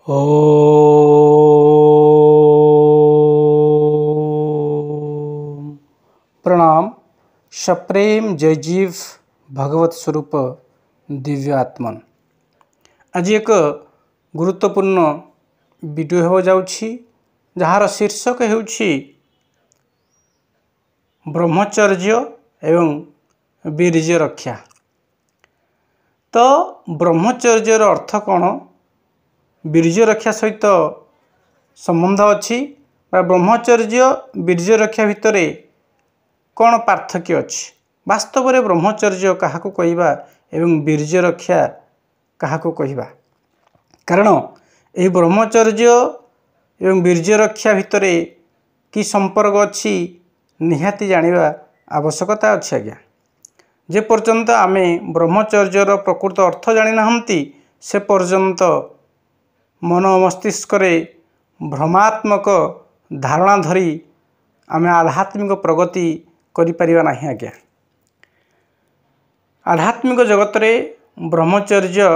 ओम प्रणाम। सप्रेम जय जीव भगवत स्वरूप दिव्य आत्मन। आज एक गुरुत्वपूर्ण वीडियो हो जाउछि जार शीर्षक हेउछि ब्रह्मचर्य एवं वीर्य रक्षा। तो ब्रह्मचर्यर अर्थ कौन, वीर्य रक्षा सहित संबंध अच्छी, ब्रह्मचर्य वीर्य रक्षा भितर कौन पार्थक्य अच्छी। वास्तव में ब्रह्मचर्य क्या कहवा एवं वीर्य रक्षा क्या कहवा, कारण यह ब्रह्मचर्य एवं वीर्य रक्षा भितर कि संपर्क अच्छी निहाती जानिबा आवश्यकता अच्छी। आज्ञा जे पर्यंत आमे ब्रह्मचर्यर प्रकृत अर्थ जानी नाहंती से पर्यंत मन मस्तिष्क भ्रमात्मक धारणा धरी आमे आध्यात्मिक प्रगति करिपारिबा नाही। आज्ञा आध्यात्मिक जगत रे ब्रह्मचर्य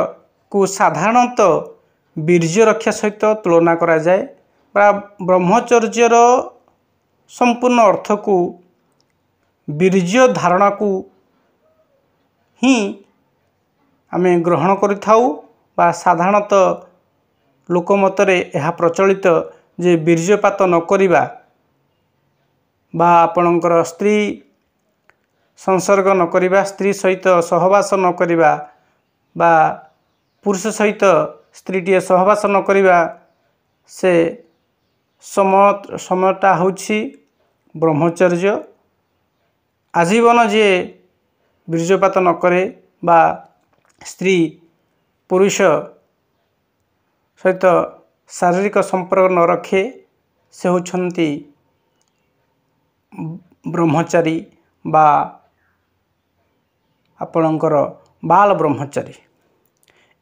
को साधारणतः वीर्य रक्षा सहित तुलना करा जाए। ब्रह्मचर्यर संपूर्ण अर्थ को वीर्य धारणा को ही आमे ग्रहण करिथाउ। साधारणतः लोकमतरे यह प्रचलित जे वीर्यपात न करिबा बा आपणकर स्त्री संसर्ग न करिबा, स्त्री सहित सहवास न करिबा बा पुरुष सहित स्त्रीटीए सहवास न करिबा, से समयटा होछि ब्रह्मचर्य। आजीवन जे वीर्यपात न करे बा स्त्री पुरुष सहित शारीरिक संपर्क न रखे, से होछंती ब्रह्मचारी बा आपणकर बाल ब्रह्मचारी।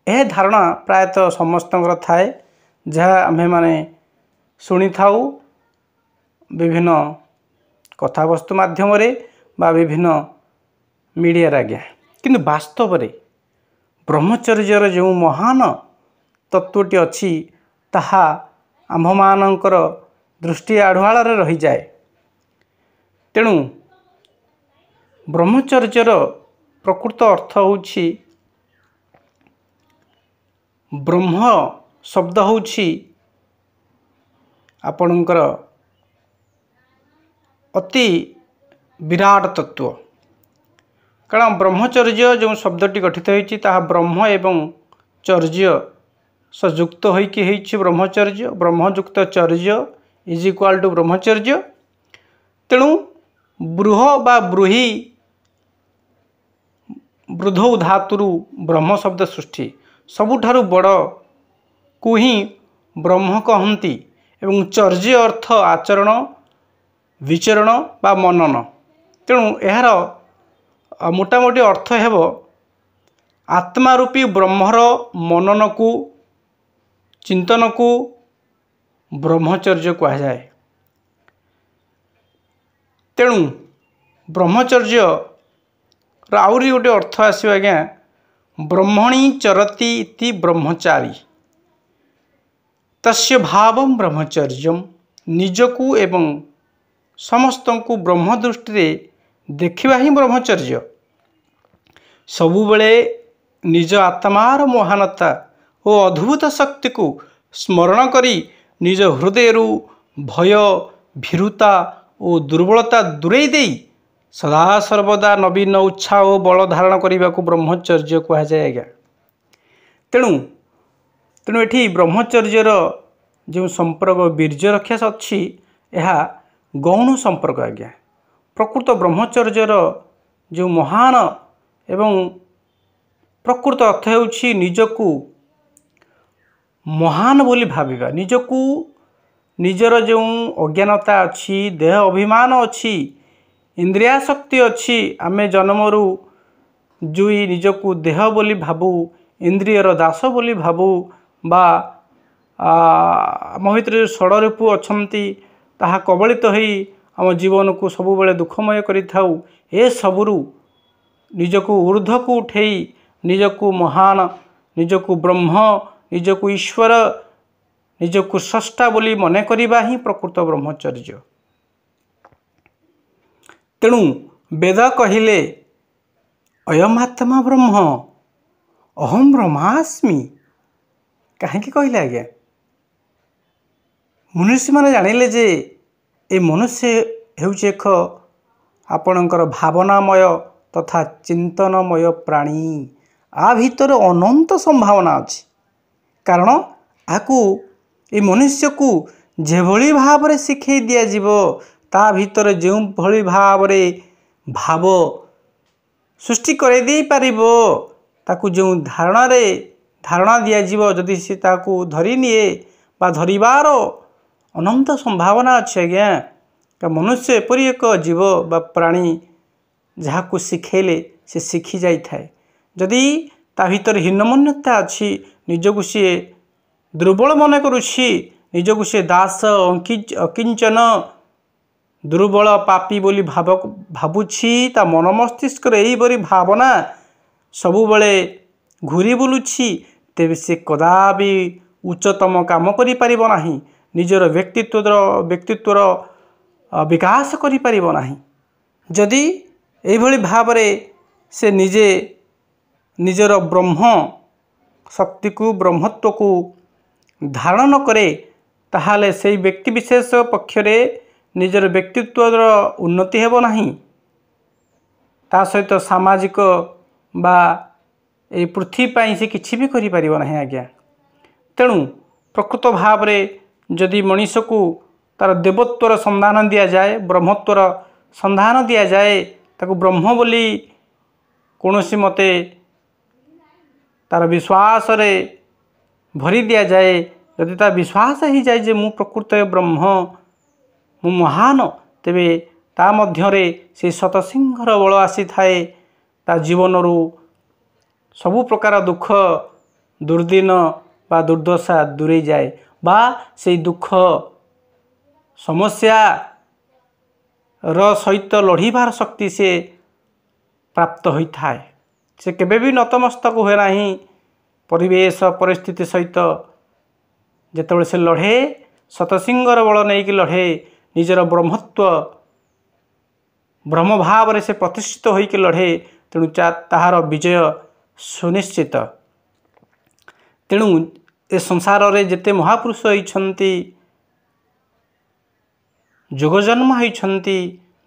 यह धारणा प्रायतः समस्तଙ୍କର थाए, जहाँ आम्हे माने शुणी थाउ विभिन्न कथावस्तु माध्यम रे बा विभिन्न मीडिया। आज्ञा किंतु वास्तव में ब्रह्मचर्यर जो महान तत्वटी अच्छी ताहा आम्भमानंकर दृष्टि आढ़ुआल रही जाए। तेणु ब्रह्मचर्यर प्रकृत अर्थ होछि, ब्रह्म शब्द होछि आपणकर अति विराट तत्व। कारण ब्रह्मचर्य जो शब्दटी गठित होइछि ताहा ब्रह्म एवं चर्य सयुक्त होइकि होइछि ब्रह्मचर्य। ब्रह्मयुक्त चर्य इज इक्वाल टू ब्रह्मचर्य। तेणु बृह बा ब्रूहि वृद्धौ धातुरु ब्रह्म शब्द सृष्टि, सबुठारु बड़ को ही ब्रह्म कहती। एवं चर्य अर्थ आचरण विचरण बा मनन। तेणु यार मोटामोटी अर्थ हेब आत्मारूपी ब्रह्मर मनन को चिंतन को ब्रह्मचर्य कहा जाए। तेणु ब्रह्मचर्य आउरी गोटे अर्थ आसो आज्ञा, ब्रह्मणि चरति इति ब्रह्मचारी तस्य भावं ब्रह्मचर्यम। निजकू एवं समस्त को ब्रह्म दृष्टि देखिबा ही ब्रह्मचर्य। सबुबले निज आत्मार महानता और अद्भुत शक्ति को स्मरण करी निज हृदय भय भीरुता और दुर्बलता दूरे दे सदा सर्वदा नवीन उत्साह और बल धारण करने को ब्रह्मचर्य कहा जाए। आज्ञा तेणु ये ब्रह्मचर्यर जो संपर्क वीर्य रक्षा अच्छी, यह गौण संपर्क। आज्ञा प्रकृत ब्रह्मचर्यर जो महान एवं प्रकृत अर्थ होछि निजकू महान बोली भाविबा, निजकू निजर जो अज्ञानता अच्छी, देह अभिमान अच्छी, इंद्रिया शक्ति अच्छी, आमे जन्मरू जुई निजकू देह बोली भावु, इंद्रियर दास बोली भावु बा आम भितर षडरूपु अच्छी ताहा कबलित होई आम जीवन को सबुबले दुखमय करिथाउ। ए सबुरु निजकू ऊर्ध्व को उठेई निजकू महान, निजकू ब्रह्म, निजकू ईश्वर ନିଜକୁ ସ୍ରଷ୍ଟା ବୋଲି ମନେ କରିବା ହିଁ ପ୍ରକୃତ ବ୍ରହ୍ମଚର୍ଯ୍ୟ। ତେଣୁ ବେଦ କହିଲେ ଅୟମାତ୍ମା ବ୍ରହ୍ମ ଅହଂ ବ୍ରହ୍ମାସ୍ମି। କାହିଁକି କହିଲେ ଆଜ୍ଞା? ମନୁଷ୍ୟମାନେ ଜାଣିଲେ ଯେ ଏ ମନୁଷ୍ୟ ହେଉଛି ଏକ ଆପଣଙ୍କର ଭାବନାମୟ ତଥା ଚିନ୍ତନମୟ ପ୍ରାଣୀ। ଆ ଭିତରେ ଅନନ୍ତ ସମ୍ଭାବନା ଅଛି। କାରଣ ଆକୁ ଏ ମନୁଷ୍ୟକୁ ଯେଭଳି ଭାବରେ ଶିଖାଇ ଦିଆଯିବ, ତା ଭିତରେ ଯେଉଁଭଳି ଭାବରେ ଭାବ ସୃଷ୍ଟି କରାଇ ଦେଇପାରିବ, ତାକୁ ଯେଉଁ ଧାରଣା ଦିଆଯିବ, ଯଦି ସେ ତାକୁ ଧରିନିଏ ବା ଧରିବାର ଅନନ୍ତ ସମ୍ଭାବନା ଅଛି ଆଜ୍ଞା। ମନୁଷ୍ୟ ଏପରି ଏକ ଜୀବ ବା ପ୍ରାଣୀ ଯାହାକୁ ଶିଖେଇଲେ ସେ ଶିଖି ଯାଇଥାଏ। ଯଦି ତା ଭିତରେ ହୀନମନ୍ୟତା ଅଛି, ନିଜକୁ ସିଏ ଦୁର୍ବଳ ମନେ କରୁଛି, ନିଜକୁ ସେ ଦାସ ଅକିଞ୍ଚନ ଦୁର୍ବଳ ପାପୀ ବୋଲି ଭାବୁଛି, ତା ମନ ମସ୍ତିଷ୍କରେ ଏହିପରି ଭାବନା ସବୁବେଳେ ଘୁରି ବୁଲୁଛି, ତେବେ ସେ କଦାପି ଉଚ୍ଚତମ କାମ କରିପାରିବ ନାହିଁ। ନିଜର ବ୍ୟକ୍ତିତ୍ୱର ବିକାଶ କରିପାରିବ ନାହିଁ। ଯଦି ଏହିଭଳି ଭାବରେ ସେ ନିଜର ବ୍ରହ୍ମ ଶକ୍ତିକୁ ବ୍ରହ୍ମତ୍ୱକୁ ଧାରଣ ନ କରେ, ତାହେଲେ ସେହି ବ୍ୟକ୍ତିବିଶେଷ ପକ୍ଷରେ ନିଜର ବ୍ୟକ୍ତିତ୍ୱର ଉନ୍ନତି ହେବ ନାହିଁ। ତା ସହିତ ସାମାଜିକ ବା ଏହି ପୃଥିବୀ ପାଇଁ ସେ କିଛି ବି କରିପାରିବ ନାହିଁ ଆଜ୍ଞା। ତେଣୁ ପ୍ରକୃତ ଭାବରେ ଯଦି ମଣିଷକୁ ତାର ଦେବତ୍ୱର ସନ୍ଧାନ ଦିଆଯାଏ, ବ୍ରହ୍ମତ୍ୱର ସନ୍ଧାନ ଦିଆଯାଏ, ତାକୁ ବ୍ରହ୍ମ ବୋଲି କୌଣସି ମତେ ତାର ବିଶ୍ୱାସରେ ଭରି ଦିଆଯାଏ, ଯଦି ତା ବିଶ୍ୱାସ ହେଇଯାଏ ଯେ ମୁଁ ପ୍ରକୃତ ବ୍ରହ୍ମ, ମୁଁ ମହାନ, ତେବେ ତା ମଧ୍ୟରେ ସେ ସତସିଂହର ବଳ ଆସିଥାଏ। ତା ଜୀବନରୁ ସବୁ ପ୍ରକାର ଦୁଃଖ ଦୁର୍ଦିନ ବା ଦୁର୍ଦ୍ଦଶା ଦୂରେଇ ଯାଏ, ବା ସେଇ ଦୁଃଖ ସମସ୍ୟାର ସହିତ ଲଢ଼ିବାର ଶକ୍ତି ସେ ପ୍ରାପ୍ତ ହୋଇଥାଏ। ସେ କେବେ ବି ନତମସ୍ତକ ହୁଏ ନାହିଁ। ପରିବେଶ ପରିସ୍ଥିତି ସହିତ ଯେତେବେଳେ ସେ ଲଢ଼େ, ସତସିଂହର ବଳ ନେଇକି ଲଢ଼େ, ନିଜର ବ୍ରହ୍ମତ୍ୱ ବ୍ରହ୍ମ ଭାବରେ ସେ ପ୍ରତିଷ୍ଠିତ ହୋଇକି ଲଢ଼େ, ତେଣୁ ତାହାର ବିଜୟ ସୁନିଶ୍ଚିତ। ତେଣୁ ଏ ସଂସାରରେ ଯେତେ ମହାପୁରୁଷ ହୋଇଛନ୍ତି, ଯୋଗଜନ୍ମ ହୋଇଛନ୍ତି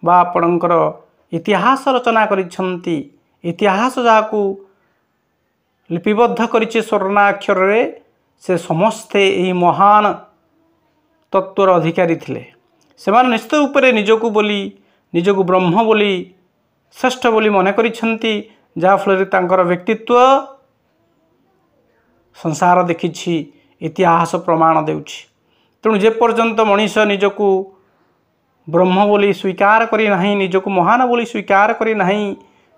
ବା ଆପଣଙ୍କର ଇତିହାସ ରଚନା କରିଛନ୍ତି, ଇତିହାସ ଯାହାକୁ ଲିପିବଦ୍ଧ କରିଛି ସ୍ୱର୍ଣ୍ଣାକ୍ଷରରେ, ସେ ସମସ୍ତେ ଏହି ମହାନ ତତ୍ତ୍ୱର ଅଧିକାରୀ ଥିଲେ। ସେମାନେ ନିଶ୍ଚିତ ରୂପରେ ନିଜକୁ ବ୍ରହ୍ମ ବୋଲି ଶ୍ରେଷ୍ଠ ବୋଲି ମନେ କରିଛନ୍ତି, ଯାହାଫଳରେ ତାଙ୍କର ବ୍ୟକ୍ତିତ୍ୱ ସଂସାର ଦେଖିଛି, ଇତିହାସ ପ୍ରମାଣ ଦେଉଛି। ତେଣୁ ଯେପର୍ଯ୍ୟନ୍ତ ମଣିଷ ନିଜକୁ ବ୍ରହ୍ମ ବୋଲି ସ୍ୱୀକାର କରି ନାହିଁ, ନିଜକୁ ମହାନ ବୋଲି ସ୍ୱୀକାର କରି ନାହିଁ,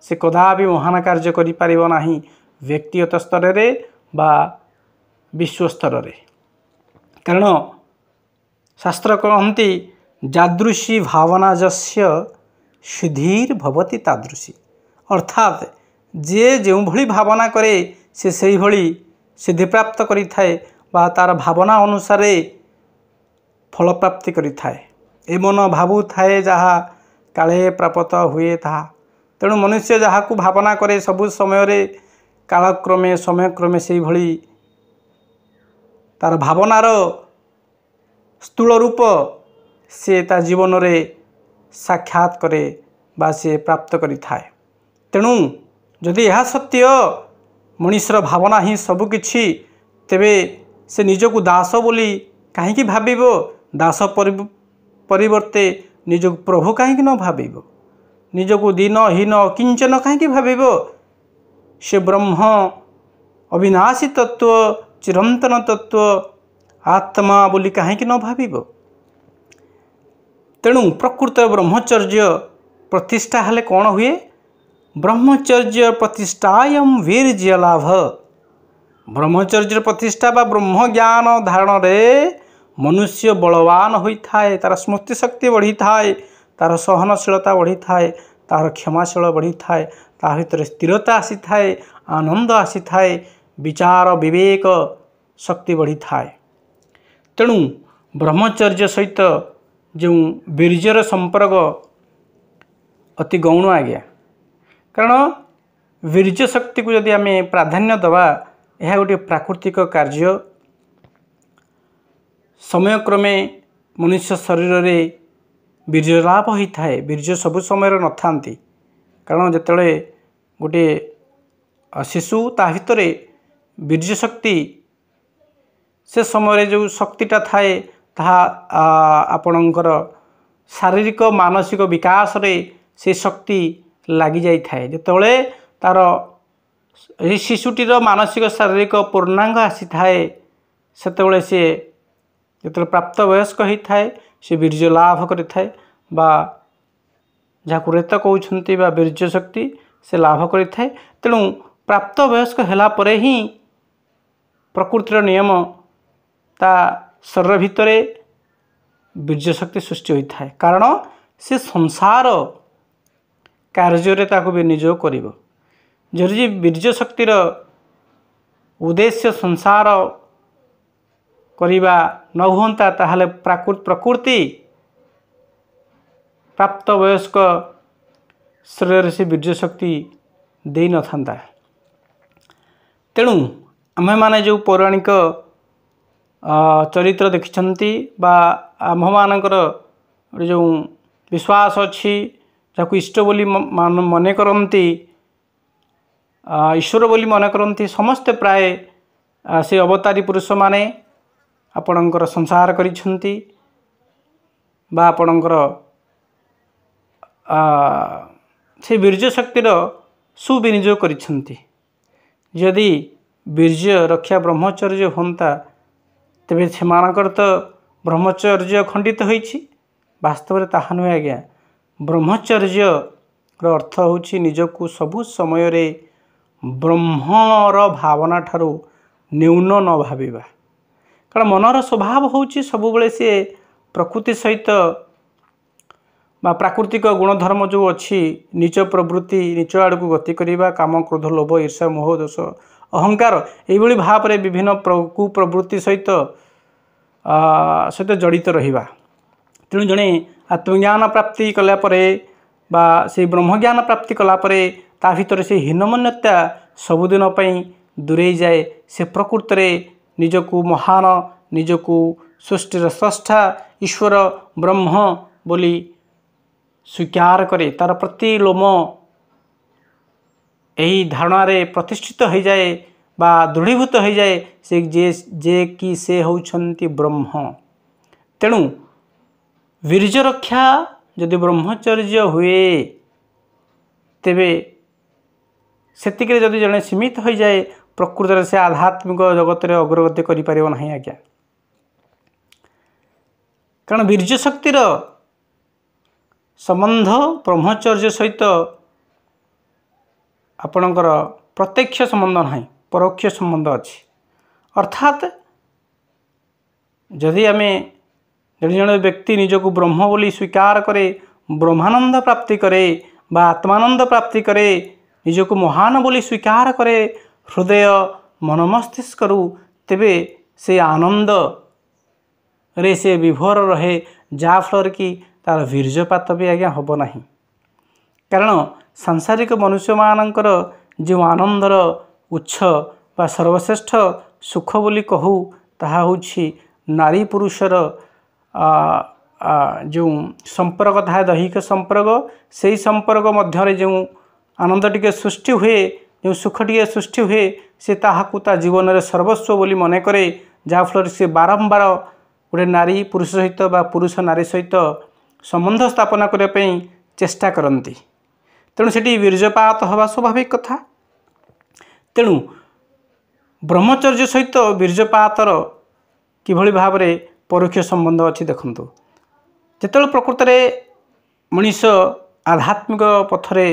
ସେ କଦାପି ମହାନ କାର୍ଯ୍ୟ କରିପାରିବ ନାହିଁ, ବ୍ୟକ୍ତିଗତ ସ୍ତରରେ ବା ବିଶ୍ୱ ସ୍ତରରେ। କାରଣ ଶାସ୍ତ୍ର କହନ୍ତି ଯାଦୃଶୀ ଭାବନା ଯସ୍ୟ ସିଦ୍ଧିର୍ ଭବତି ତାଦୃଶୀ। ଅର୍ଥାତ୍ ଯିଏ ଯେଉଁଭଳି ଭାବନା କରେ ସେ ସେହିଭଳି ସିଦ୍ଧିପ୍ରାପ୍ତ କରିଥାଏ ବା ତାର ଭାବନା ଅନୁସାରେ ଫଳପ୍ରାପ୍ତି କରିଥାଏ। ଏ ମନ ଭାବୁଥାଏ ଯାହା କାଳେ ପ୍ରାପ୍ତ ହୁଏ ତାହା। ତେଣୁ ମନୁଷ୍ୟ ଯାହାକୁ ଭାବନା କରେ ସବୁ ସମୟରେ କାଳକ୍ରମେ ସମୟକ୍ରମେ ସେହିଭଳି ତାର ଭାବନାର ସ୍ଥୂଳ ରୂପ ସେ ତା ଜୀବନରେ ସାକ୍ଷାତ କରେ ବା ସେ ପ୍ରାପ୍ତ କରିଥାଏ। ତେଣୁ ଯଦି ଏହା ସତ୍ୟ ମଣିଷର ଭାବନା ହିଁ ସବୁକିଛି, ତେବେ ସେ ନିଜକୁ ଦାସ ବୋଲି କାହିଁକି ଭାବିବ? ଦାସ ପରିବର୍ତ୍ତେ ନିଜକୁ ପ୍ରଭୁ କାହିଁକି ନ ଭାବିବ? ନିଜକୁ ଦୀନହୀନ ଅକିଞ୍ଚନ କାହିଁକି ଭାବିବ? ସେ ବ୍ରହ୍ମ ଅବିନାଶୀ ତତ୍ତ୍ୱ, ଚିରନ୍ତନ ତତ୍ତ୍ୱ, ଆତ୍ମା ବୋଲି କାହିଁକି ନ ଭାବିବ? ତେଣୁ ପ୍ରକୃତ ବ୍ରହ୍ମଚର୍ଯ୍ୟ ପ୍ରତିଷ୍ଠା ହେଲେ କ'ଣ ହୁଏ? ବ୍ରହ୍ମଚର୍ଯ୍ୟ ପ୍ରତିଷ୍ଠାୟମ୍ ବୀର୍ଯ୍ୟ ଲାଭ। ବ୍ରହ୍ମଚର୍ଯ୍ୟ ପ୍ରତିଷ୍ଠା ବା ବ୍ରହ୍ମଜ୍ଞାନ ଧାରଣରେ ମନୁଷ୍ୟ ବଳବାନ ହୋଇଥାଏ, ତାର ସ୍ମୃତିଶକ୍ତି ବଢ଼ିଥାଏ, ତାର ସହନଶୀଳତା ବଢ଼ିଥାଏ, ତାହାର କ୍ଷମାଶୀଳ ବଢ଼ିଥାଏ, ତା ଭିତରେ ସ୍ଥିରତା ଆସିଥାଏ, ଆନନ୍ଦ ଆସିଥାଏ, ବିଚାର ବିବେକ ଶକ୍ତି ବଢ଼ିଥାଏ। तेणु ब्रह्मचर्य सहित जो वीर्यर संपर्क अति गौण आज्ञा। कारण वीर्य शक्ति को यदि आम प्राधान्य दवा यह गोटे प्राकृतिक कार्य। समयक्रमे मनुष्य शरीर में वीर्य लाभ होता है। वीर्य सब समय न था, कारण जिते गोटे शिशु ता भीतर वीर्य शक्ति से समय जो शक्तिटा थाए ताहा आपणकर शारीरिक मानसिक विकास रे से शक्ति लगी जाई थाए। जितेबाला तार शिशुटीर मानसिक शारीरिक पूर्णांग आसी थाए सेतेबाला सी जो प्राप्त वयस्क होता है से वीर्य लाभ करें बा जहाँ रेत कहते बा वीर्य शक्ति से लाभ करें। तेणु प्राप्त वयस्क होला परे ही प्रकृतिर नियम ता शरीर भितर वीर्य शक्ति सृष्टि होता है। कारण से संसार कार्य विनियोग कर जदि वीर्य शक्तिर उद्देश्य संसार करिबा न होता ताहले प्रकृति प्राप्त वयस्क शरीर से वीर्य शक्ति दे न था। तेणु आमे माने जो पौराणिक चरित्र देखिछंती बा आम मानकर जो विश्वास अच्छी जाको इष्ट बोली मन करती ईश्वर बोली मन करती समस्ते प्राय से अवतारी पुरुष माने आपणकर संसार करिछंती बा आपणकर से वीर्य शक्तिर सुविनियोग करिछंती। यदि वीर्य रक्षा ब्रह्मचर्य होता तेबे सेमानकर तो ब्रह्मचर्य खंडित होइछि। वास्तव में ताहा नुहे आज्ञा। ब्रह्मचर्य अर्थ होछि निजको सबु समय रे ब्रह्मर भावना ठारू न्यून न भाविबा। कारण मनर स्वभाव होछि सबुबले से प्रकृति सहित बा प्राकृतिक गुणधर्म जो अच्छी नीच प्रवृत्ति नीच आड़ को गति करवा काम क्रोध लोभ ईर्षा मोह दोष अहंकार यही भाव में विभिन्न कुप्रवृत्ति सहित जड़ित रहिबा। तेणु जड़े आत्मज्ञान प्राप्ति कलापर बा से ब्रह्मज्ञान प्राप्ति कलापर ता भीतर से हीनमन्यता सबुदिन दूरे जाए। से प्रकृत में निजको महान निजको सृष्टिर स्रष्टा ईश्वर ब्रह्म बोली स्वीकार करे तार प्रति लोम यही धारणारे प्रतिष्ठित हो जाए बा दृढ़ीभूत हो जाए से जे कि से होउछंती ब्रह्म। तेणु वीर्य रक्षा यदि ब्रह्मचर्य हुए तेबे सेतिके जदि जड़े सीमित हो जाए प्रकृत से आध्यात्मिक जगत में अग्रगति करें ना आज्ञा। कारण वीर्य शक्तिर संबंध ब्रह्मचर्य सहित आपणकर प्रत्यक्ष संबंध ना परोक्ष संबंध अच्छी। अर्थात जदि आम जड़े व्यक्ति निजको ब्रह्म बोली स्वीकार करे ब्रह्मानंद प्राप्ति करे बा आत्मानंद प्राप्ति करे निजको महान बोली स्वीकार करे हृदय मन मस्तिष्क तेबे से आनंद रे से विभोर रहे जाफल कि तार वीर्यपात भी आज्ञा हम ना। कारण सांसारिक मनुष्य मानकर जो आनंदर उच्छ बा सर्वश्रेष्ठ सुख बोली कहू ताहा होछि नारी पुरुषर जो संपर्क था दैहिक संपर्क से संपर्क मध्य जो आनंद टिके सृष्टि हुए जो सुख टिके सृष्टि हुए से ताहाकु ता जीवन में सर्वस्व बोली मन करे जाफल से बारंबार गोटे नारी पुरुष सहित बा पुरुष नारी सहित संबंध स्थापना करने चेष्टा करती। तेणु सेठी वीर्यपात हवा स्वाभाविक कथा। तेणु ब्रह्मचर्य सहित वीर्यपातर किभली भाव में परोक्ष संबंध अच्छी देखंतु। जेतेବେଳେ प्रकृत में मनीष आध्यात्मिक पथरे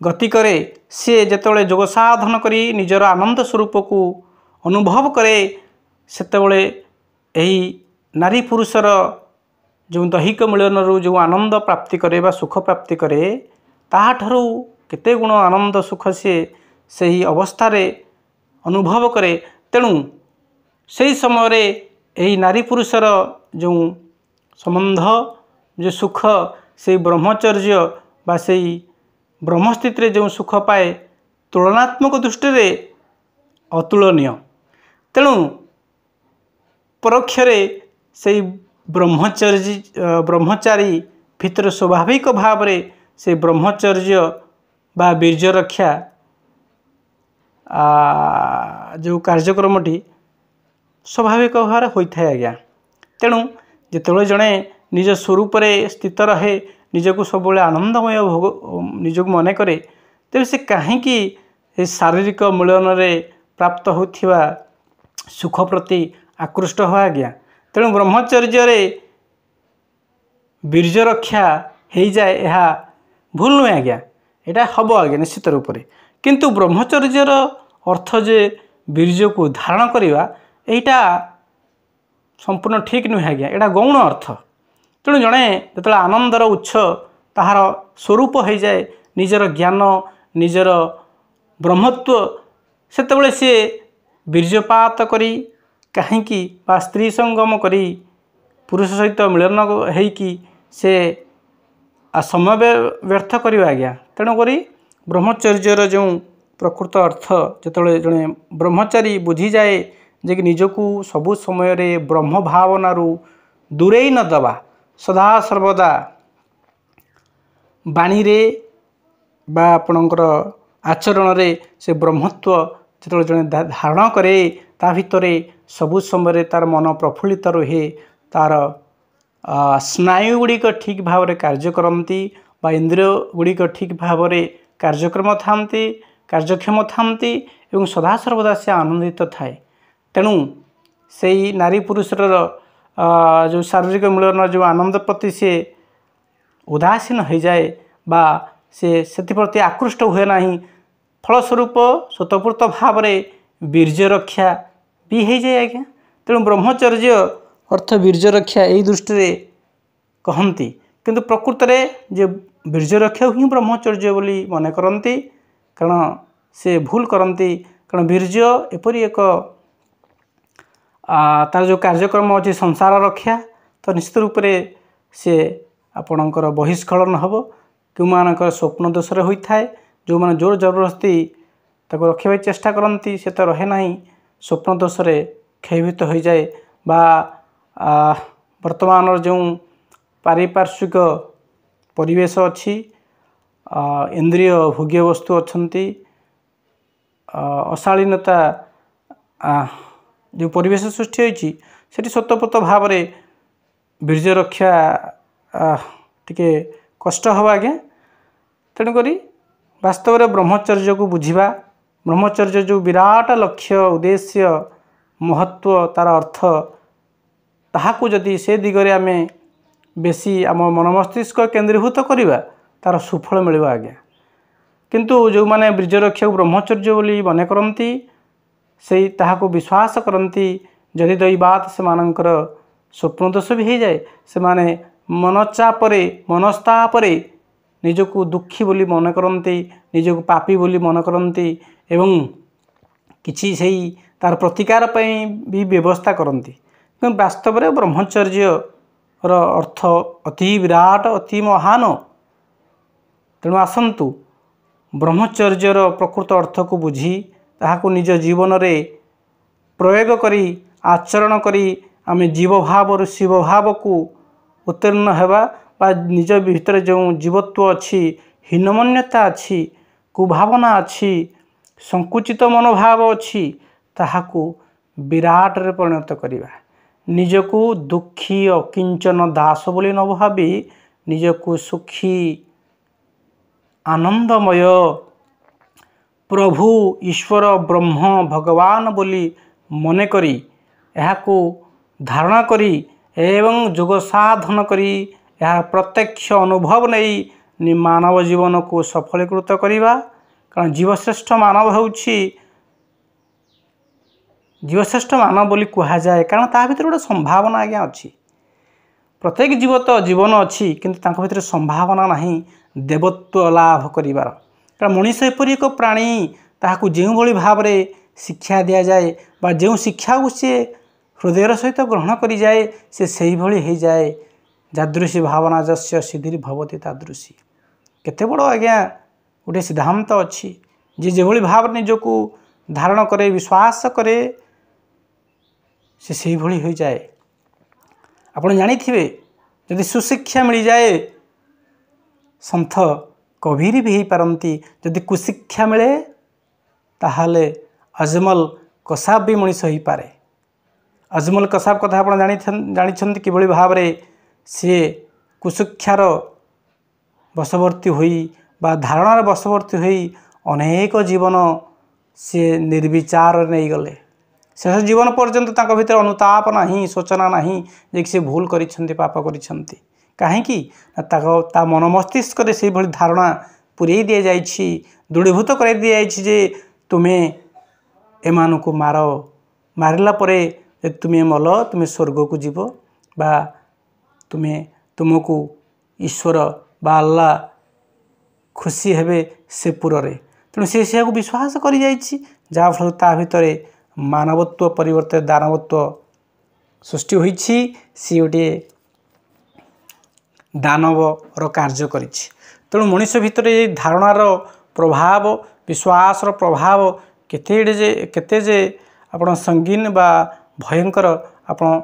गति करे सी जेतेବେଳେ जोग साधन करी निजर आनंद स्वरूप को अनुभव करे सेतेବେଳେ यही नारी पुरुषर जो दैहिक मिलन जो आनंद प्राप्ति करे बा सुख प्राप्ति करे ताहाठारू केते गुण आनंद सुख सी से अवस्था अनुभव करे। तेणु से समय यही नारी पुरुषर जो संबंध जो सुख से ब्रह्मचर्य बा से ब्रह्मस्थित जो सुख पाए तुलनात्मक दृष्टि रे अतुलनीय। तेणु परोक्षरे से ब्रह्मचारी भितर स्वाभाविक भाव से ब्रह्मचर्य बा वीर्य रक्षा जो कार्यक्रमटी स्वाभाविक भाव होता है आज्ञा। तेणु जिते जड़े निज स्वरूप स्थित रहे निजक सब आनंदमय भोग निजक मन करे तेज से कहीं शारीरिक मिलन में प्राप्त होता सुख प्रति आकृष्ट हो आज्ञा। तेणु ब्रह्मचर्य वीर्य रक्षा हो जाए यह भूल नुहे आज्ञा। यहाँ हम आज्ञा निश्चित रूप से किंतु ब्रह्मचर्यर अर्थ जे वीर्य को धारण करवा यहाँ संपूर्ण ठीक नुहे आज्ञा। यहाँ गौण अर्थ। तेणु जड़े जो आनंदर उच्च ताहार स्वरूप हो जाए निजर ज्ञान निजर ब्रह्मत्व सेतबेले सी वीर्यपात करी कहीं स्त्री संगम करी पुरुष सहित मिलन होइकी से समय व्यर्थ करवा आज्ञा। तेणुक ब्रह्मचर्यर जो प्रकृत अर्थ जिते जड़े ब्रह्मचारी बुझी जाए जे कि निजकू सबु समय ब्रह्म भावनारू दूरे न दबा सदा सर्वदा बाणी रे बा आपणकर आचरण रे से ब्रह्मत्व जो जड़े धारण करे ता भितरे सबु समय तार मन प्रफुल्लित रहे तार स्नायु गुड़िक ठीक भाव में कार्य करती बा इंद्रिय गुड़िक ठीक भाव में कार्यक्रम थांती कार्यक्षम थांती एवं सदा सर्वदा से आनंदित थाए। तेणु से नारी पुरुषर जो शारीरिक मिलन जो आनंद प्रति से उदासीन हो जाए बा से प्रति आकृष्ट हुए ना फलस्वरूप स्वतःपूर्त भाव में वीर्य रक्षा भी हो जाए आज्ञा। तेणु ब्रह्मचर्य अर्थ वीर्य रक्षा यही दृष्टि कहती किंतु प्रकृत में जे वीर्य रक्षा ही ब्रह्मचर्य बोली मन करती कारण से भूल करती कारण वीर्य एपरी एक तार जो कार्यक्रम अच्छे संसार रक्षा तो निश्चित रूप से आपणकर बहिष्कलन हम क्यों स्वप्न दोष होता है जो मैंने जोर जबरदस्ती रखा चेष्टा करती से तो रहे ना स्वप्न दोष क्षयभूत हो जाए बा वर्तमान जो पारिपार्श्विक परिवेश अच्छी इंद्रिय भोग्य वस्तु अच्छी अशालीनता जो परिवेश सृष्टि होती स्वतःपूर्त भाव में वीर्य रक्षा टिके कष्ट हम आज्ञा। तेणुक वास्तव में ब्रह्मचर्य को बुझा ब्रह्मचर्य जो विराट लक्ष्य उद्देश्य महत्व तार अर्थ ताहाकू जदि से दिगरे आमे बेसी आम मन मस्तिष्क केन्द्रीभूत करवा तार सुफल मिल आज्ञा। किंतु जो मैंने वीर्य रक्षा ब्रह्मचर्य बोली मन करती से ताहाकू विश्वास करती जदि दैवात से मानकर स्वप्न दोष भी हो जाए से माने मनचापरे मनस्तापरे निजको दुखी बोली मन करती निजको पापी बोली मन करती एवं किछि से तार प्रतिकार पई भी व्यवस्था करती। किंतु वास्तव में ब्रह्मचर्य अर्थ अति विराट अति महान। तेणु आसंतु ब्रह्मचर्यर प्रकृत अर्थ को बुझी ताहाकू निज जीवन रे प्रयोग करी आचरण करी आमे जीव भाव शिव भाव को उत्तीर्ण हेबा बा निज भीतर जो जीवत्व अच्छी हीनमन्यता अच्छी कुभावना अच्छी संकुचित मनोभाव अच्छी ताहाकू विराट रे परिणत करिबा निजको दुखी अकिंचन दास बोली न भावी निजको सुखी आनंदमय प्रभु ईश्वर ब्रह्म भगवान बोली मने करी एहाकू धारणा करी एवं जोग साधन करी यह प्रत्यक्ष अनुभव नहीं मानव जीवन को सफलीकृत करवा। कारण जीवश्रेष्ठ मानव होउछि जीवश्रेष्ठ मानव बोली कहा जाए कारण ता भीतर गोटे संभावना आज्ञा अच्छी। प्रत्येक जीव तो जीवन अच्छी किंतु तांको भीतर संभावना नहीं देवत्व लाभ करिवार। कारण मनीष एपरी एक प्राणी ताहाकू जो भली भाव में शिक्षा दि जाए बा जो शिक्षा को सी हृदयर सहित ग्रहण करि जाए से सही भली हो जाए। जादृशी भावना जस्य सिद्धि भवति तादृशी। केते बड़ आज्ञा गोटे सिद्धांत अच्छी जे जो भाव निजको धारण करे विश्वास करे से सही भली हो जाए। आपण जानिथिबे यदि सुशिक्षा मिल जाए संथ कबीर भी हो पारती, यदि कुशिक्षा मिले ताहले अजमल कसाब भी मनीष हो पारे। अजमल कसाब कथा आप जानी किभली भाव में सी कुशिक्षार बशवर्ती होई बा धारणार बशवर्ती होई अनेक जीवन सी निर्विचार नहीं गले। शेष जीवन पर्यंत तांको भितर अनुताप नहीं, सोचना नहीं जे सी भूल करिसेंती पाप करिसेंती। काहेकि ता मन मस्तिष्क से भली धारणा पुरई दि जाइछि, दृढ़ीभूत कर दि जाइछि जे तुमे एमानकु मार, मारिला परे तुम्हें मल तुम्हें स्वर्ग को जीव बा तुमको ईश्वर बा अल्लाह खुशी हेबे से पुरे। तेणु से विश्वास कर जाफल ता भितर मानवत्व परिवर्तन दानवत्व सृष्टि होइछि। सी गोटे दानवर कार्य करिछि। तेणु मनुष्य भितर धारणार प्रभाव विश्वास प्रभाव केते जे आपण संगीन बा भयंकर आपण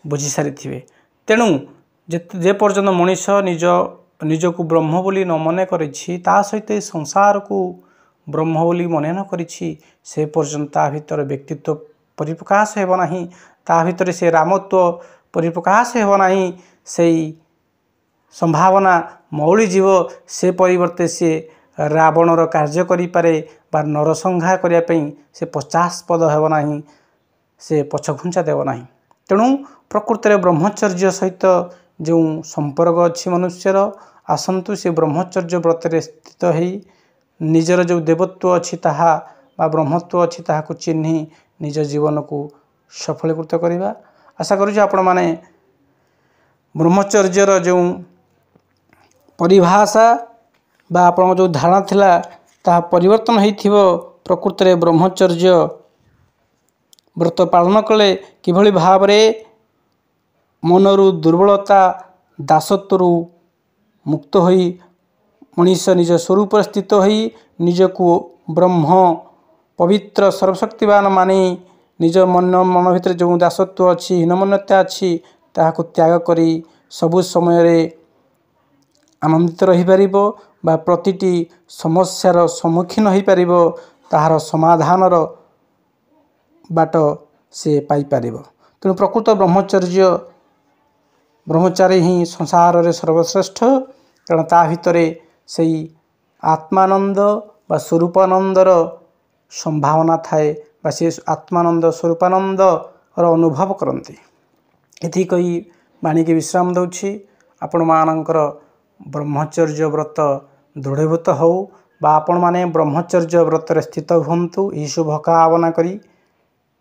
बुझी सारी थे। तेणु जे पर्यंत मनुष्य निजको ब्रह्म बोली न मने करिछि ता सहित संसार को ब्रह्म बोली मने न करिछि से पर्यंत ता भितर व्यक्तित्व परिप्रकाश हेब नाही, ता भितर से रामत्व परिप्रकाश हेब नाही। सेई संभावना मौली जीव से परिवर्ते से रावणर कार्य करि पारे बा नरसंहार करिया पई से 50 पद हेब नाही, से पछघुंचा देव नाही। तेणु प्रकृत में ब्रह्मचर्य सहित जो संपर्क अच्छी मनुष्यर आसतु से ब्रह्मचर्य व्रत स्थित हो निजर जो देवत्व अच्छी ताहा बा ब्रह्मत्व अच्छी ताहाको चिन्ही निज जीवन को सफलीकृत करवा। आशा करुँ आपण माने ब्रह्मचर्यर जो परिभाषा बा आपण जो धारणा थिला ताहा परिवर्तन होइथिबो। प्रकृत में ब्रह्मचर्य व्रत पालन कले किभली भाव में मनरु दुर्बलता दासत्व मुक्त होई मनीष निज स्वरूप स्थित होई निजको ब्रह्म पवित्र सर्वशक्तिवान मानी निज मन भितर जो दासत्व अच्छी हीनमन्यता अच्छी ताहाको त्याग करी सबु समय रे आनंदित रही पारिबो बा प्रतिटी समस्यार सम्मुखीन होई पारिबो, ताहार समाधानर बाट से पाई पारिबो। तेणु प्रकृत ब्रह्मचारी ही संसार रे सर्वश्रेष्ठ। कारण ता भितरे सही आत्मानंद बा स्वरूपानंदर संभावना थाए बा से आत्मानंद स्वरूपानंद अनुभव करती। एथि कही वाणी के विश्राम दउछि। आपण मानकर ब्रह्मचर्य व्रत दृढ़ीभूत हो बा आपण माने ब्रह्मचर्य व्रत स्थित हुंतु। यही शुभ कामना करी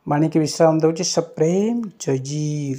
वाणी के विश्राम दउछि। सप्रेम जय जीव।